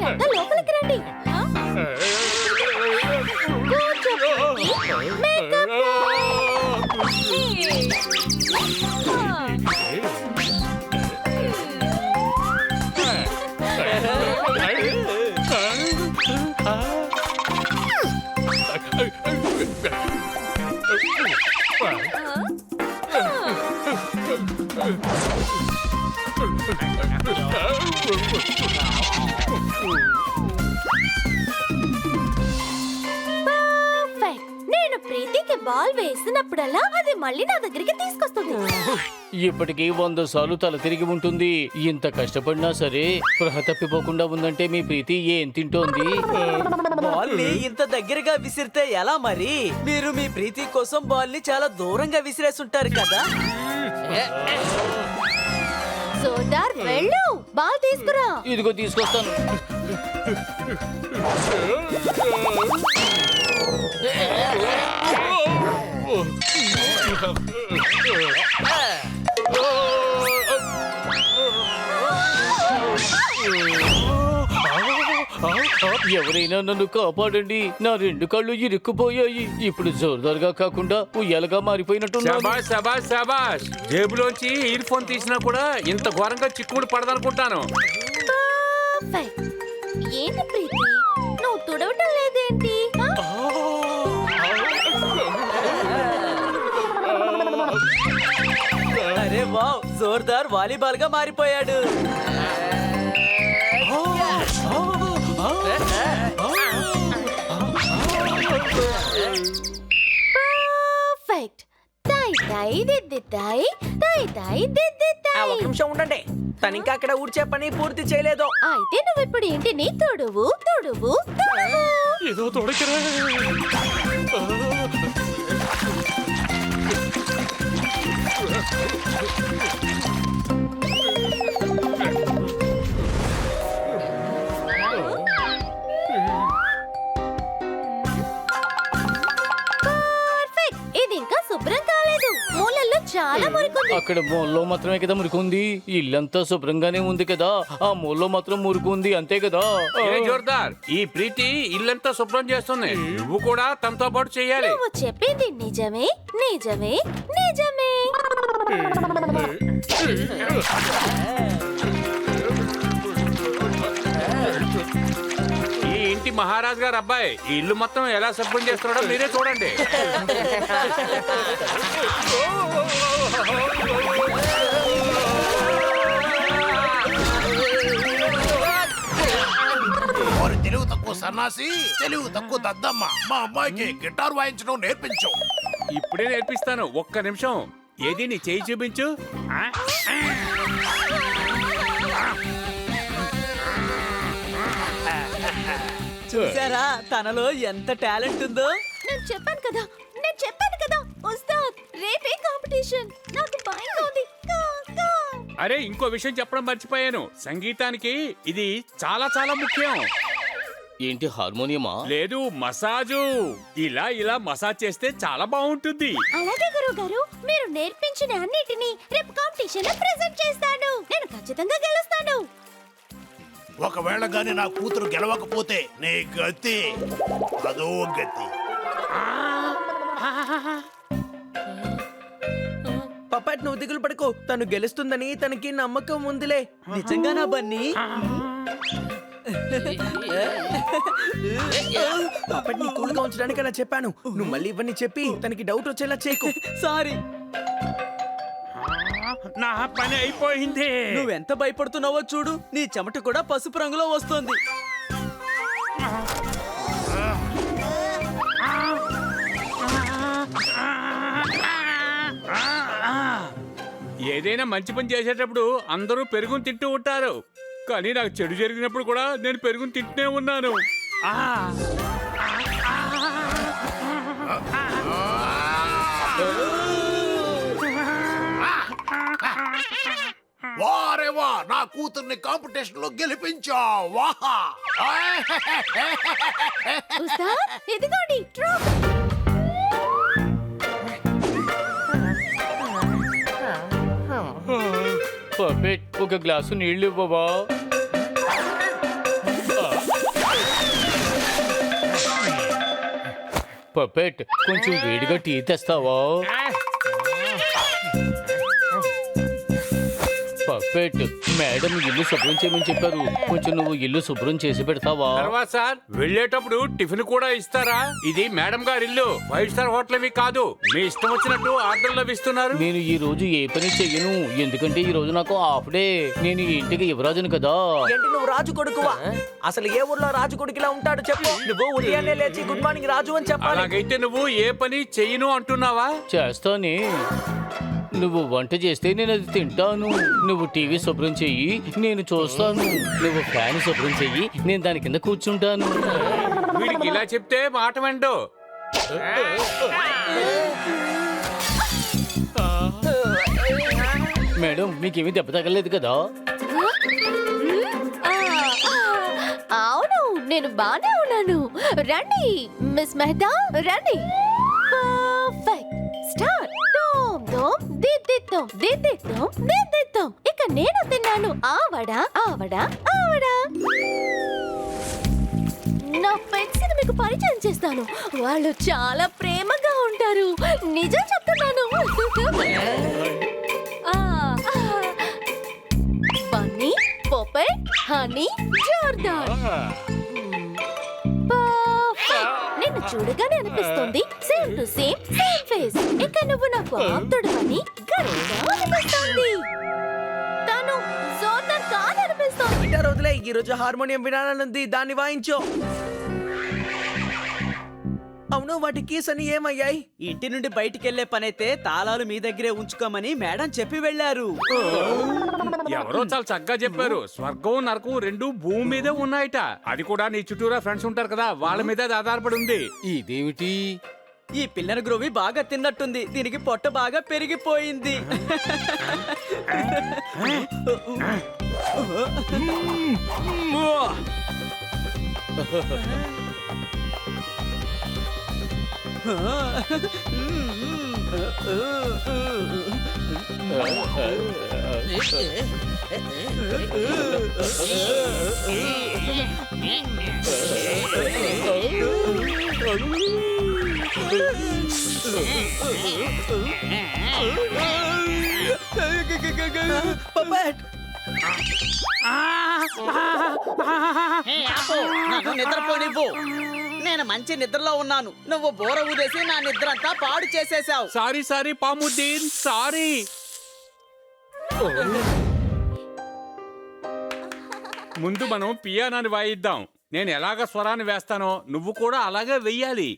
మీరంతా లోపలికి రండి. నేను ప్రీతికి బాల్ వేసినప్పుడల్లా అది మళ్ళీ నా దగ్గరికి తీసుకొస్తుంది. ఇప్పటికీ 100 సార్లు తల తిరిగి ఉంటుంది. ఇంత కష్టపడినా సరే స్పృహ తప్పిపోకుండా ఉందంటే మీ ప్రీతి ఏం తింటోంది? బాల్ ని ఇంత దగ్గరగా విసిరితే ఎలా మరి? మీరు మీ ప్రీతి కోసం బాల్ ని చాలా దూరంగా విసిరేస్తుంటారు కదా. సోదార్ వెళ్ళు, బాల్ తీసుకురా. ఇదిగో తీసుకొస్తాను. ఎవరైనా నన్ను కాపాడండి, నా 2 కళ్ళు ఇరుక్కుపోయాయి. ఇప్పుడు జోర్దార్గా కాకుండా ఉయ్యాలగా మారిపోయినట్టున్నాను. శబాష్ శబాష్ శబాష్. జేబులోంచి ఇయర్ ఫోన్ తీసినా కూడా ఇంత ఘోరంగా చిక్కుముడి పడదనుకుంటాను. ఏంటి ప్రీతి, నువ్వు తుడవటం లేదేంటి? అరే వావ్, జోర్దార్ వాలీబాల్ గా మారిపోయాడు. పర్ఫెక్ట్. తై తై దిద్ది తై, తై తై దిద్ది తై. ఒక నిమిషం ఉండండి, తను ఇంకా అక్కడ ఊడ్చే పని పూర్తి చేయలేదు. అయితే నువ్వు ఇప్పుడు ఏంటిని తుడువు తుడువు తుడువు. ఏదో తొడకరా. ఇది ఇంకా శుభ్రం కాలేదు, మూలల్లో చాలా మురికుంది. అక్కడ మూలలో మాత్రమే కదా మురుకుంది, ఇల్లంతా శుభ్రంగానే ఉంది కదా. ఆ మూలలో మాత్రం మురుకుంది, అంతే కదా. ఏ జోర్దార్, ఈ ప్రీతి ఇల్లంతా శుభ్రం చేస్తుంది, నువ్వు కూడా తనతో పాటు చెయ్యాలి. నువ్వు చెప్పింది నిజమే నిజమే నిజమే. ఈ ఇంటి మహారాజ్ గారు అబ్బాయి ఈ ఇల్లు మొత్తం ఎలా శుభ్రం చేస్తున్నాడో మీరే చూడండి. తెలివి తక్కువ సన్నాసి, తెలివి తక్కువ దద్దమ్మ, మా అమ్మాయికి గిటార్ వాయించడం నేర్పించు. ఇప్పుడే నేర్పిస్తాను, ఒక్క నిమిషం. ఏది నీ చేయి చూపించు. చూసారా తనలో ఎంత టాలెంట్ ఉందో? నేను చెప్పాను కదా ఉస్తాద్, రేపే కాంపిటీషన్. నాకు భయంగా ఉంది. అరే, ఇంకో విషయం చెప్పడం మర్చిపోయాను. సంగీతానికి ఇది చాలా చాలా ముఖ్యం. ఏంటి, హార్మోనియమా? లేదు, మసాజు. ఇలా ఇలా మసాజ్ చేస్తే చాలా బాగుంటుంది. అలాగే గురువు గారు, మీరు నేర్పించిన అన్నిటినీ రేపు కాంపిటీషన్ లో ప్రెజెంట్ చేస్తాను. నేను ఖచ్చితంగా గెలుస్తాను. ఒకవేళ గాని నా కూతురు గెలవకపోతే నీ గతి అదో గతి. పప్పట్, నువ్వు దిగులు పడుకో, తను గెలుస్తుందని తనకి నమ్మకం ఉందిలే. నిజంగా నా బన్నీ? పప్పట్, నీ కూల్గా ఉంచడానికి అలా చెప్పాను. నువ్వు మళ్ళీ ఇవన్నీ చెప్పి తనకి డౌట్ వచ్చేలా చేయకు. సారీ. నా పని అయిపోయింది. నువ్వెంత భయపడుతున్నావో చూడు, నీ చెమట కూడా పసుపు రంగులో వస్తుంది. ఏదైనా మంచి పని చేసేటప్పుడు అందరూ పెరుగుని తింటూ ఉంటారు, కానీ నాకు చెడు జరిగినప్పుడు కూడా నేను పెరుగుని తింటూనే ఉన్నాను. వారే వా, నా కూతుర్ని కాంపిటీషన్ లో గెలిపించావా? ఉస్తాద్, ఇదిగోండి ట్రోఫీ. పర్ఫెక్ట్. ఒక గ్లాసు నీళ్లు ఇవ్వవా? పపెట్ కొంచెం వేడిగా టీ తెస్తావా? పపెట్ మేడం ఇల్లు శుభ్రం చేయమని చెప్పారు, కొంచెం నువ్వు ఇల్లు శుభ్రం చేసి పెడతావా? తర్వాత సార్ వెళ్ళేటప్పుడు టిఫిన్ కూడా ఇస్తారా? ఇది మేడం గారి ఇల్లు, 5 స్టార్ హోటల్ మీ కాదు. మీ ఇష్టం వచ్చినట్టు ఆర్డర్లు ఇస్తున్నారు. నేను ఈ రోజు ఏ పని చెయ్యను, ఎందుకంటే ఈ రోజు నాకు హాఫ్ డే. నేను ఈ ఇంటికి యువరాజును కదా. ఏంటి నువ్వు రాజు కొడుకువా? అసలు ఏ ఊర్లో రాజు కొడుకులా ఉంటాడు చెప్పు. నువ్వు ఉదయాన్నే లేచి గుడ్ మార్నింగ్ రాజు అని చెప్పాలి. అలాగైతే నువ్వు ఏ పని చెయ్యను అంటున్నావా? చేస్తానే. నువ్వు వంట చేస్తే నేను అది తింటాను. నువ్వు టీవీ శుభ్రం చెయ్యి, నేను చూస్తాను. నువ్వు ఫ్యాన్ శుభ్రం చెయ్యి, నేను దాని కింద కూర్చుంటాను. వీడికి ఇలా చెప్తే మాట వెండు. మేడం మీకేమీ దెబ్బ తగలేదు కదా? అవును, నేను బానే ఉన్నాను. రండి మిస్ మెహతా, రండి. పర్ఫెక్ట్. స్టార్ట్. డోమ్ డోమ్ దిద్దిద్దాం దిద్దిద్దాం దిద్దిద్దాం. ఇక నేను తిన్నాను ఆవడ ఆవడ ఆవడ. నా ఫ్రెండ్స్ ని మీకు పరిచయం చేస్తాను. వాళ్ళు చాలా ప్రేమగా ఉంటారు, నిజం చెప్తున్నాను. బన్నీ, పొపెట్, హనీ, జార్దాన్. పర్ఫెక్ట్. నిన్ను చూడగానే అనిపిస్తుంది సేమ్ టు సేమ్ ఫేస్. ఇక నువ్వు నాకు ఆప్తుడు అని గర్వంగా అనిపిస్తుంది. తను జోర్దాన్ కాదు అనిపిస్తుంది. గిటార్ వదిలే, ఈ రోజు హార్మోనియం వినాలనుంది, దాన్ని వాయించు. అవును, వాటి కీస్ అని ఏమయ్యాయి? ఇంటి నుండి బయటికి వెళ్లే పనైతే తాళాలు మీ దగ్గరే ఉంచుకోమని మేడం చెప్పి వెళ్ళారు. ఎవరో చాలా చక్కగా చెప్పారు. స్వర్గం నరకం రెండు భూమి మీదే ఉన్నాయట. అది కూడా నీ చుట్టూరా ఫ్రెండ్స్ ఉంటారు కదా, వాళ్ళ మీద అది ఆధారపడి ఉంది. ఇదేమిటి? ఈ పిల్లల గ్రోవి బాగా తిన్నట్టుంది, దీనికి పొట్ట బాగా పెరిగిపోయింది. పపెట్, నన్ను నిద్రపోనివ్వు. నేను మంచి నిద్రలో ఉన్నాను. నువ్వు బోర ఊదేసి నా నిద్ర అంతా పాడు చేసేసావు. Sorry sorry Pamuddin, sorry. ముందు మనం పియానోని వాయిద్దాం. నేను ఎలాగ స్వరాన్ని వేస్తానో నువ్వు కూడా అలాగే వెయ్యాలి.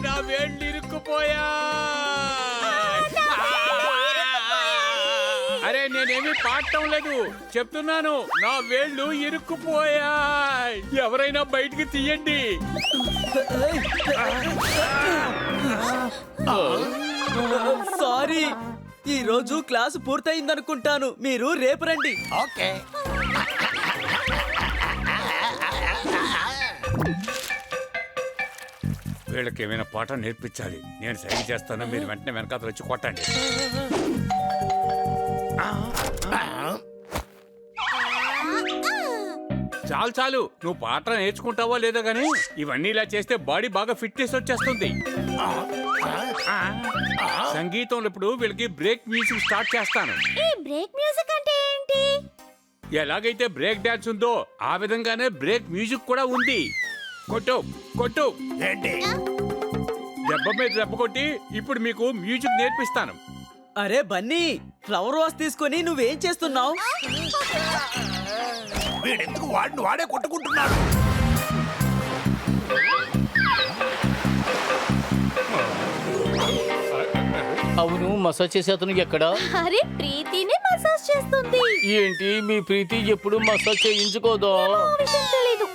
నా వేళ్ళు ఇరుక్కుపోయా. అరే నేనేమి పాడటం లేదు, చెప్తున్నాను, నా వేళ్ళు ఇరుక్కుపోయా. ఎవరైనా బయటికి తీయండి. సారీ, ఈ రోజు క్లాసు పూర్తయిందనుకుంటాను. మీరు రేపు రండి. ఓకే. వీళ్ళకి ఏమైనా పాఠం నేర్పించాలి. నేను సైన్ చేస్తాను, మీరు వెంటనే వెనకాతలు వచ్చి కొట్టండి. చాలు చాలు, నువ్వు పాట నేర్చుకుంటావో లేదో గానీ ఇవన్నీ ఇలా చేస్తే బాడీ బాగా ఫిట్నెస్ వచ్చేస్తుంది. సంగీతంలో ఇప్పుడు వీళ్ళకి బ్రేక్ మ్యూజిక్ స్టార్ట్ చేస్తాను. ఈ బ్రేక్ మ్యూజిక్ అంటే ఏంటి? ఎలాగైతే బ్రేక్ డాన్స్ ఉందో ఆ విధంగానే బ్రేక్ మ్యూజిక్ కూడా ఉంది. కొట్టు కొట్టు, ఏంటి? దెబ్బ మీద దెబ్బ కొట్టి ఇప్పుడు మీకు మ్యూజిక్ నేర్పిస్తాను. అరే బన్నీ, ఫ్లవర్ వాస్ తీసుకొని నువ్వేం చేస్తున్నావు? వీడెందుకు వాడిని వాడే కొట్టుకుంటున్నాడు? అవును, మసాజ్ చేసే అతను ఎక్కడా? అరే ప్రీతిని మసాజ్ చేస్తుంది. ఏంటి మీ ప్రీతి ఎప్పుడు మసాజ్ చేయించుకోదా? ఆ విషయం తెలీదు.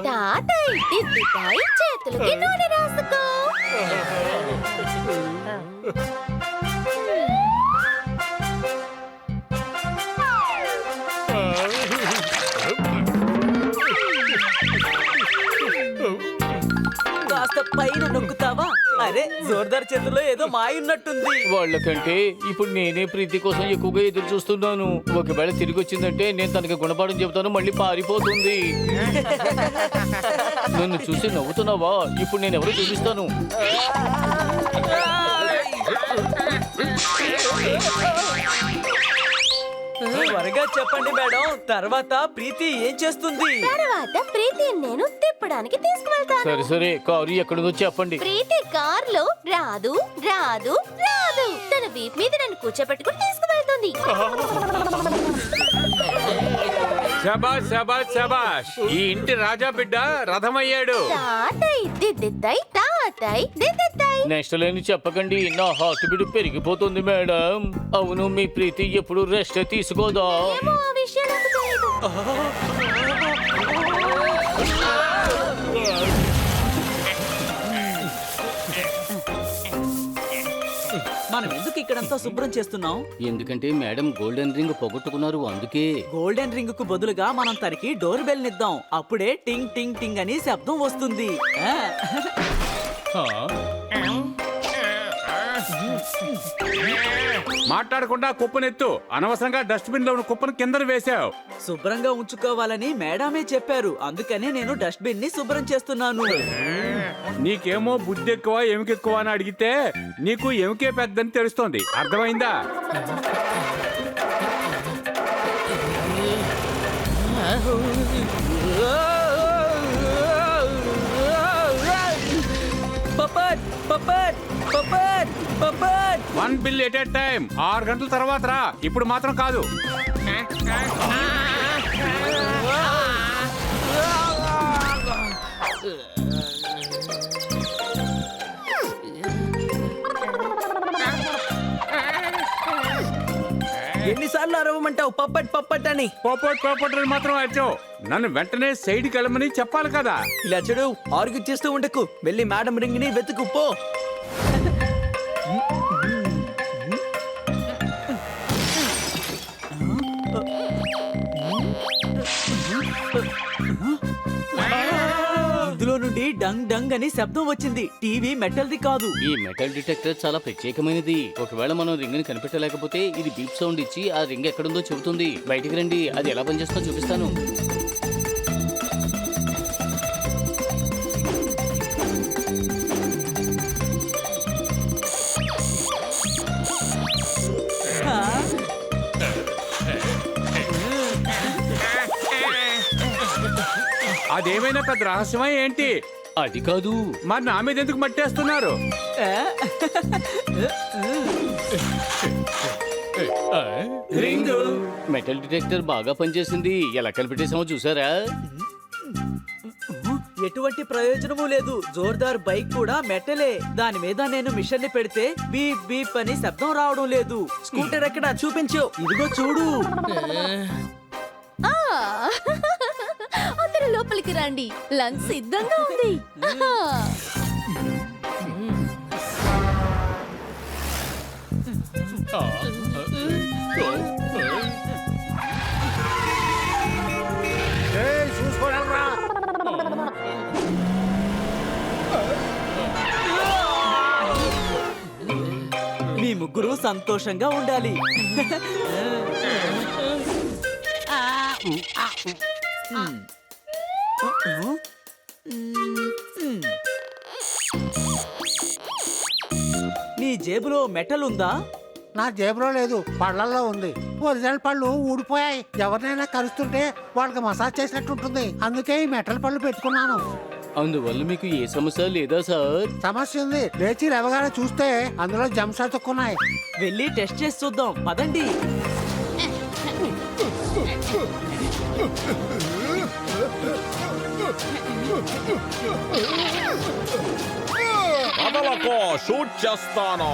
తాతయ్ దిద్దుతాయి, చేతులకి నూనె రాసుకో. కాస్త పైన నొక్కుతావా? అరే జోర్దార్ చేతిలో ఏదో మాయ ఉన్నట్టుంది. వాళ్ళకంటే ఇప్పుడు నేనే ప్రీతి కోసం ఎక్కువగా ఎదురు చూస్తున్నాను. ఒకవేళ తిరిగి వచ్చిందంటే నేను తనకి గుణపాఠం చెబుతాను, మళ్ళీ పారిపోతుంది. నన్ను చూసి నవ్వుతున్నావా? ఇప్పుడు నేను ఎవరో చూపిస్తాను. త్వరగా చెప్పండి మేడం, తర్వాత ప్రీతి ఏం చేస్తుంది? తర్వాత ప్రీతి నేను తిప్పడానికి తీసుకువెళ్తాను. సరే సరే, కారు ఎక్కడుందో చెప్పండి. ప్రీతి కార్లో రాదు రాదు రాదు. తన వీప్ మీద నన్ను కూర్చోబెట్టుకుని తీసుకువెళ్తుంది. శబాష్ శబాష్ శబాష్, ఈ ఇంటి రాజా బిడ్డ రథమయ్యాడు. తాతయ్ దిద్దిద్దయ్ తాతయ్ దిద్దిద్దయ్. నెక్స్ట్ లైన్ చెప్పకండి, నా హార్ట్ బీట్ పెరిగిపోతుంది మేడం. అవును, మీ ప్రీతి ఎప్పుడు రెస్ట్ తీసుకోదా? ఏమో ఆ విషయం నాకు తెలియదు. మనం ఎందుకు ఇక్కడంతా శుభ్రం చేస్తున్నాం? ఎందుకంటే మేడం గోల్డెన్ రింగ్ పోగొట్టుకున్నారు, అందుకే. గోల్డెన్ రింగ్ కు బదులుగా మనం తనకి డోర్ బెల్ నిద్దాం. అప్పుడే టింగ్ టింగ్ టింగ్ అని శబ్దం వస్తుంది. మాట్లాడకుండా కుప్పనెత్తు. అనవసరంగా డస్ట్బిన్ లో ఉన్న కుప్పను కింద వేశావు. శుభ్రంగా ఉంచుకోవాలని మేడమే చెప్పారు, అందుకనే నేను డస్ట్బిన్ ని శుభ్రం చేస్తున్నాను. నీకేమో బుద్ధి ఎక్కువ ఎముక ఎక్కువ అని అడిగితే నీకు ఎముకే పెద్దని తెలుస్తోంది. అర్థమైందా? పప్పట్ పప్పట్ పప్పట్ పప్పట్. 1 బిల్ ఎట్ ఎ టైం. 6 గంటల తర్వాత రా, ఇప్పుడు మాత్రం కాదు. ఎన్నిసార్లు అరవమంటావు పప్పట్ పప్పట్ అని? పోపట్ మాత్రం అరిచావు. నన్ను వెంటనే సైడ్కి వెళ్ళమని చెప్పాలి కదా. ఇలా చెడు ఆర్గ్యూ చేస్తూ ఉండకు, వెళ్ళి మేడం రింగ్ ని వెతుకు పో. ఇందులో నుండి డంగ్ డంగ్ అని శబ్దం వచ్చింది. టీవీ మెటల్ది కాదు. ఈ మెటల్ డిటెక్టర్ చాలా ప్రత్యేకమైనది. ఒకవేళ మనం రింగ్ ని కనిపెట్టలేకపోతే ఇది బీప్ సౌండ్ ఇచ్చి ఆ రింగ్ ఎక్కడుందో చెబుతుంది. బయటికి రండి, అది ఎలా పనిచేస్తుందో చూపిస్తాను. అదేమైనా పెద్ద రహస్యమా ఏంటి? అది కాదు. మరి నా మీద ఎందుకు మట్టేస్తున్నారు? రింగ్ మెటల్ డిటెక్టర్ బాగా పనిచేసింది. ఎలా కనిపెట్టేసామో చూసారా? ఎటువంటి ప్రయోజనము లేదు. జోర్దార్ బైక్ కూడా మెటలే. దాని మీద నేను మిషన్ ని పెడితే బీప్ బీప్ అని శబ్దం రావడం లేదు. స్కూటర్ ఎక్కడ చూపించు. ఇదిగో చూడు. ఆ, అందరూ లోపలికి రండి, లంచ్ సిద్ధంగా ఉంది. మీ ముగ్గురు సంతోషంగా ఉండాలి. నీ జేబులో మెటల్ ఉందా? నా జేబులో లేదు, పళ్ళల్లో ఉంది. ఒరిజినల్ పళ్ళు ఊడిపోయాయి. ఎవరినైనా కలుస్తుంటే వాళ్ళకి మసాజ్ చేసినట్టు ఉంటుంది. అందుకే ఈ మెటల్ పళ్ళు పెట్టుకున్నాను. అందువల్ల మీకు ఏ సమస్య లేదా సార్? సమస్య ఉంది. లేచి లేవగానే చూస్తే అందులో జమ్స్ అతుక్కున్నాయి. వెళ్ళి టెస్ట్ చేసి చూద్దాం, పదండి. కదలకో, షూట్ చేస్తాను.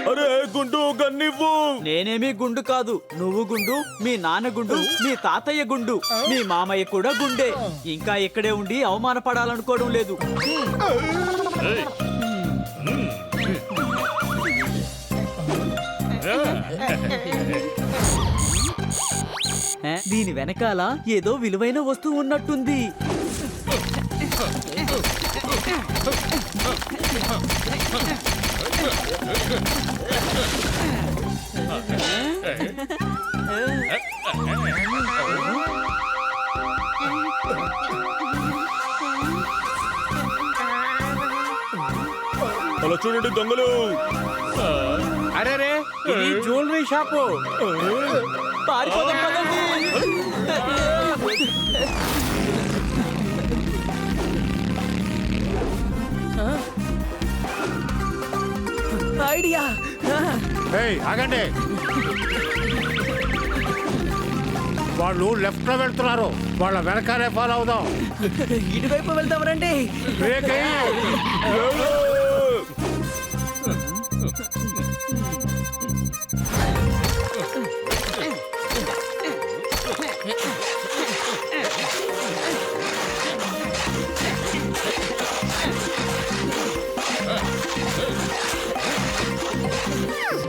అరే గుండు గన్నివ్వు. నేనేమి గుండు కాదు, నువ్వు గుండు, మీ నాన్న గుండు, మీ తాతయ్య గుండు, మీ మామయ్య కూడా గుండే. ఇంకా ఇక్కడే ఉండి అవమానపడాలనుకోవడం లేదు. దీని వెనకాల ఏదో విలువైన వస్తువు ఉన్నట్టుంది. అలా చూడండి దొంగలు. అరే ఇది జ్యువెలరీ షాపు. పారిపోదాం పదండి. ఐడియా. ఏయ్, ఆగండి. వాళ్ళు లెఫ్ట్ లో వెళ్తున్నారు, వాళ్ళ వెనకాలే ఫాలో అవుదాం. ఇటువైపు వెళ్దాం రండి. బ్రేక్ అయ్యి.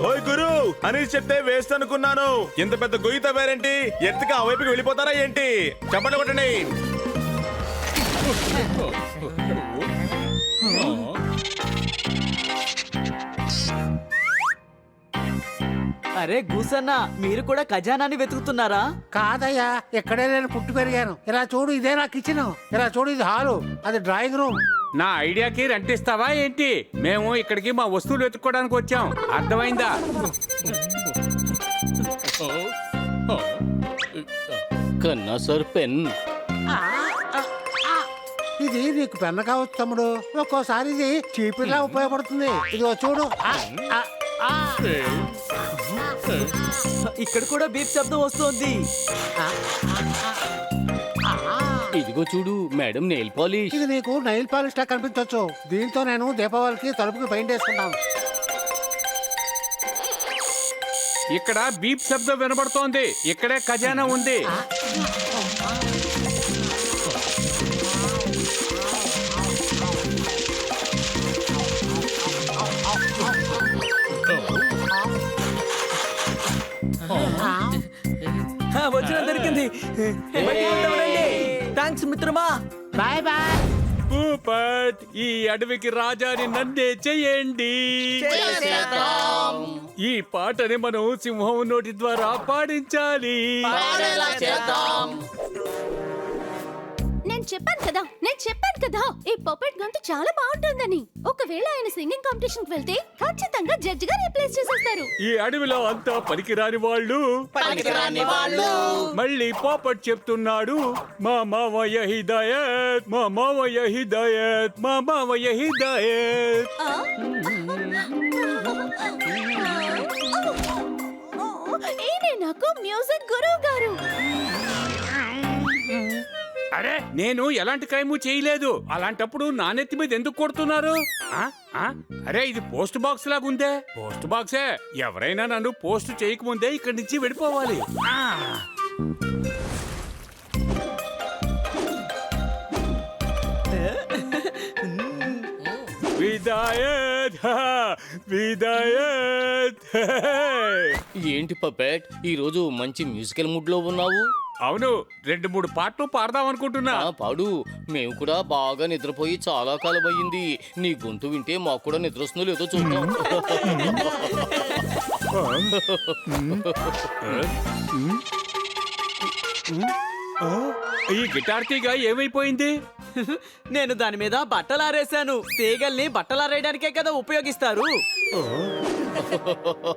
ఓయ్ గురు, అనీష్ చెప్తే వేస్ట్ అనుకున్నాను. ఇంత పెద్ద గొయ్యి తవ్వారేంటి? ఎత్తుగా ఆ వైపుకి వెళ్ళిపోతారా ఏంటి? చప్పట్లు కొట్టండి. అరే గూసన్న, మీరు కూడా ఖజానాన్ని వెతుకుతున్నారా? కాదయ్యా, ఇక్కడే నేను పుట్టి పెరిగాను. ఇలా చూడు, ఇదే నా కిచెన్. ఇలా చూడు, ఇది హాలు, అది డ్రాయింగ్ రూమ్. నా ఐడియాకి రెంటిస్తావా ఏంటి? మేము ఇక్కడికి మా వస్తువులు వెతుక్కోవడానికి వచ్చాం. అర్థమైందా? కన్నా సార్ పెన్. ఇది నీకు పెన్న కావచ్చు తమ్ముడు, ఒక్కోసారి ఇది చీపిలా ఉపయోగపడుతుంది. ఇదిగో చూడు. ఇక్కడ కూడా బీప్ శబ్దం వస్తోంది. ఇదిగో చూడు మేడం, నెయిల్ పాలిష్. ఇది నీకు నైల్ పాలిష్ లా కనిపించవచ్చు. దీంతో నేను దీపావళికి తలుపుకి పెయింట్ వేసుకుంటాను. ఇక్కడ బీప్ శబ్దం వినబడుతోంది. ఇక్కడే ఖజానా ఉంది. వచ్చిన దొరికింది. థ్యాంక్స్ మిత్రమా. Bye bye. భూపట్, ఈ అడవికి రాజాని నన్నే చెయ్యండి. ఈ పాటని మనం సింహం నోటి ద్వారా పాడించాలి. నేను చెప్పాను కదా ఈ పపెట్ గంట చాలా బాగుంటుందని. ఒకవేళ ఆయన సింగింగ్ కాంపిటీషన్ కి వెళ్తే ఖచ్చితంగా జడ్జి గా రీప్లేస్ చేసేస్తారు. ఈ అడవిలో అంతా పనికిరాని వాళ్ళు. మళ్ళీ పోపట్ చెప్తున్నాడు, మా మావయ్య హిదాయత్, మా మావయ్య హిదాయత్, మా మావయ్య హిదాయత్. ఈయనే నాకు మ్యూజిక్ గురువు గారు. అరే, నేను ఎలాంటి క్రైము చేయలేదు. అలాంటప్పుడు నా నెత్తి మీద ఎందుకు కొడుతున్నారు? అరే, ఇది పోస్ట్ బాక్స్ లాగుందే. పోస్ట్ బాక్సే. ఎవరైనా నన్ను పోస్ట్ చేయకముందే ఇక్కడి నుంచి వెళ్ళిపోవాలి. విదాయత్, విదాయత్. ఏంటి పపెట్, ఈ రోజు మంచి మ్యూజికల్ మూడ్ లో ఉన్నావు? అవును, 2-3 పాటలు పాడదాం అనుకుంటున్నా. పాడు. మేము కూడా బాగా నిద్రపోయి చాలా కాలం అయ్యింది. నీ గొంతు వింటే మాకు కూడా నిద్ర వస్తుందో లేదో చూద్దాం. ఈ గిటార్ తీగ ఏమైపోయింది? నేను దాని మీద బట్టలారేశాను. తీగల్ని బట్టలారేయడానికే కదా ఉపయోగిస్తారు.